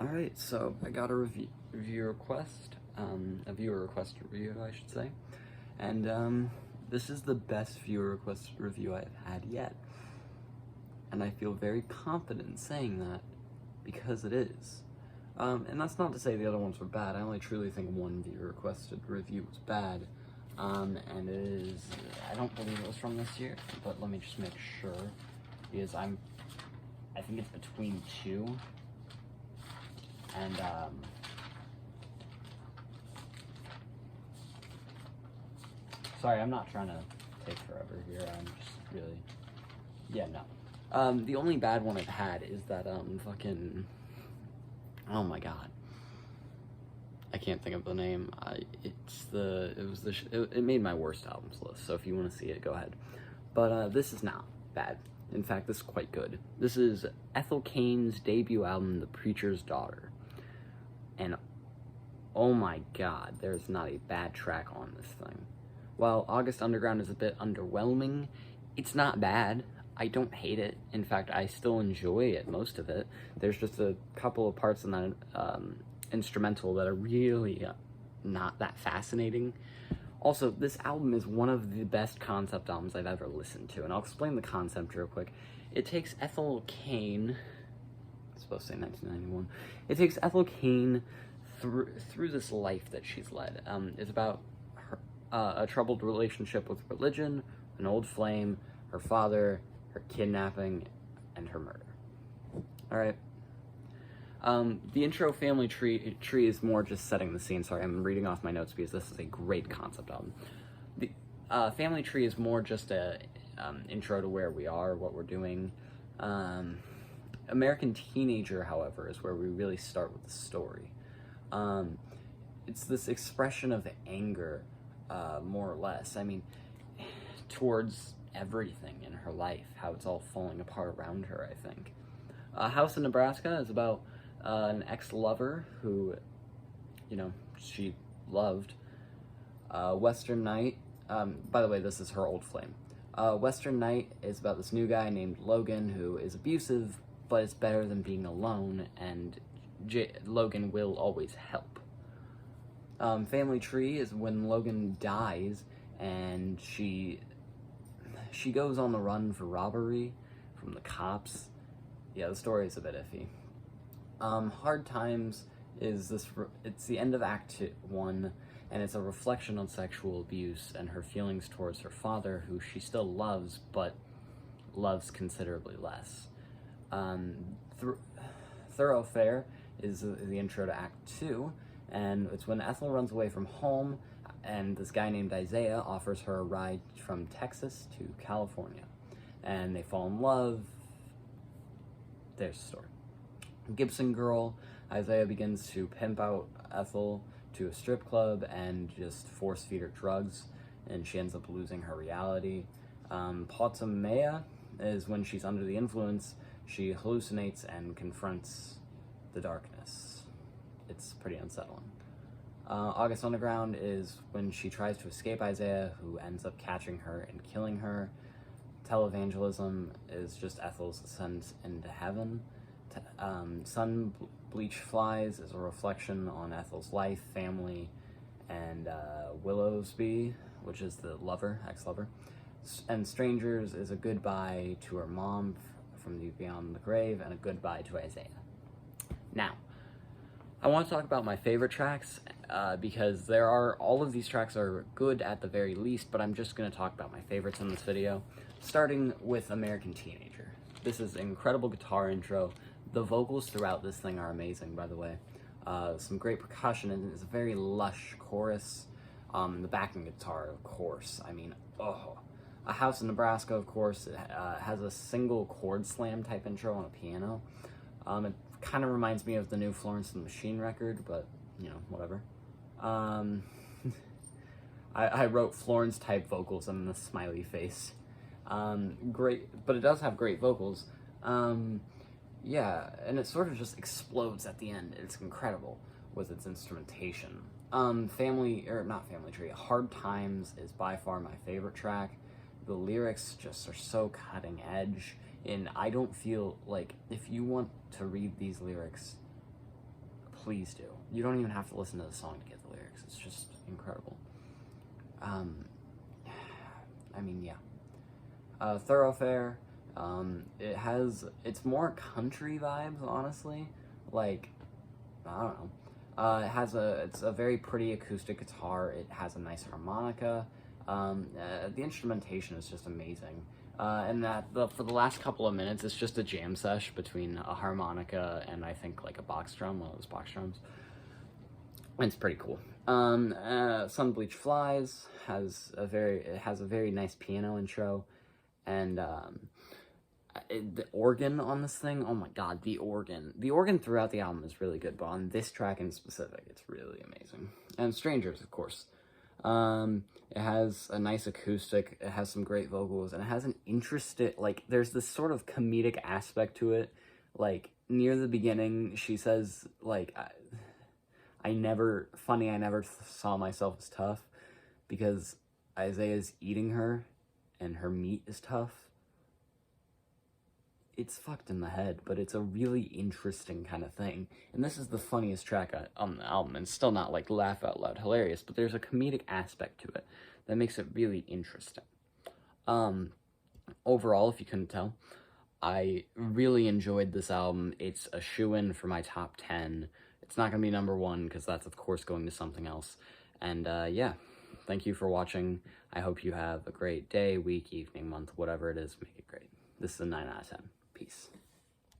Alright, so I got a review request, a viewer request review, I should say, and this is the best viewer request review I've had yet, and I feel very confident in saying that, because it is. And that's not to say the other ones were bad. I only truly think one viewer requested review was bad, and it is, I don't believe it was from this year, but let me just make sure, because I think it's between two. And, sorry, I'm not trying to take forever here, I'm just really, yeah, no. The only bad one I've had is that, fucking, oh my god. I can't think of the name. It made my worst albums list, so if you want to see it, go ahead. But, this is not bad. In fact, this is quite good. This is Ethel Cain's debut album, The Preacher's Daughter. And oh my god, there's not a bad track on this thing. While August Underground is a bit underwhelming, it's not bad. I don't hate it. In fact, I still enjoy it, most of it. There's just a couple of parts in that instrumental that are really not that fascinating. Also, this album is one of the best concept albums I've ever listened to, and I'll explain the concept real quick. It takes Ethel Cain, I'm supposed to say 1991, it takes Ethel Cain through this life that she's led. It's about her, a troubled relationship with religion, an old flame, her father, her kidnapping, and her murder. Alright. The intro Family Tree is more just setting the scene. Sorry, I'm reading off my notes because this is a great concept album. The Family Tree is more just a intro to where we are, what we're doing. American Teenager, however, is where we really start with the story. It's this expression of anger, more or less. I mean, towards everything in her life, how it's all falling apart around her, I think. House in Nebraska is about an ex-lover who, you know, she loved. Western Night, by the way, this is her old flame. Western Night is about this new guy named Logan who is abusive, but it's better than being alone, and Logan will always help. Family Tree is when Logan dies, and she goes on the run for robbery from the cops. Yeah, the story is a bit iffy. Hard Times is it's the end of Act 1, and it's a reflection on sexual abuse and her feelings towards her father, who she still loves, but loves considerably less. Thoroughfare is the intro to Act 2, and it's when Ethel runs away from home, and this guy named Isaiah offers her a ride from Texas to California, and they fall in love. There's the story. Gibson Girl, Isaiah begins to pimp out Ethel to a strip club and just force feed her drugs, and she ends up losing her reality. Potamea is when she's under the influence, she hallucinates and confronts the darkness. It's pretty unsettling. August Underground is when she tries to escape Isaiah, who ends up catching her and killing her. Televangelism is just Ethel's ascent into heaven. Sun Bleach Flies is a reflection on Ethel's life, family, and Willowsby, which is the lover, ex-lover. And Strangers is a goodbye to her mom from the beyond the grave, and a goodbye to Isaiah. Now, I want to talk about my favorite tracks, because all of these tracks are good at the very least, but I'm just going to talk about my favorites in this video, starting with American Teenager. This is an incredible guitar intro. The vocals throughout this thing are amazing, by the way. Some great percussion, and it's a very lush chorus. The backing guitar, of course, I mean, oh. A House in Nebraska, of course, it has a single chord slam type intro on a piano. It kind of reminds me of the new Florence and the Machine record, but, you know, whatever. I wrote Florence type vocals and the smiley face. Great, but it does have great vocals. Yeah, and it sort of just explodes at the end. It's incredible with its instrumentation. Not Family Tree, Hard Times is by far my favorite track. The lyrics just are so cutting edge, and I don't feel like if you want to read these lyrics please do. You don't even have to listen to the song to get the lyrics. It's just incredible. I mean, yeah. Thoroughfare, it's more country vibes, honestly. Like, I don't know. It's a very pretty acoustic guitar. It has a nice harmonica. The instrumentation is just amazing. And for the last couple of minutes, it's just a jam sesh between a harmonica and I think like a box drum, one of those box drums. It's pretty cool. Sun Bleach Flies has a very nice piano intro, and the organ on this thing, oh my god, the organ throughout the album is really good, but on this track in specific, it's really amazing. And Strangers, of course. It has a nice acoustic, it has some great vocals, and it has an interesting, like, there's this sort of comedic aspect to it. Like, near the beginning, she says, like, I never saw myself as tough, because Isaiah's eating her, and her meat is tough. It's fucked in the head, but it's a really interesting kind of thing. And this is the funniest track on the album, and it's still not, like, laugh out loud hilarious, but there's a comedic aspect to it that makes it really interesting. Overall, if you couldn't tell, I really enjoyed this album. It's a shoo-in for my top 10. It's not going to be number 1, because that's, of course, going to something else. And, yeah, thank you for watching. I hope you have a great day, week, evening, month, whatever it is, make it great. This is a 9 out of 10. Peace.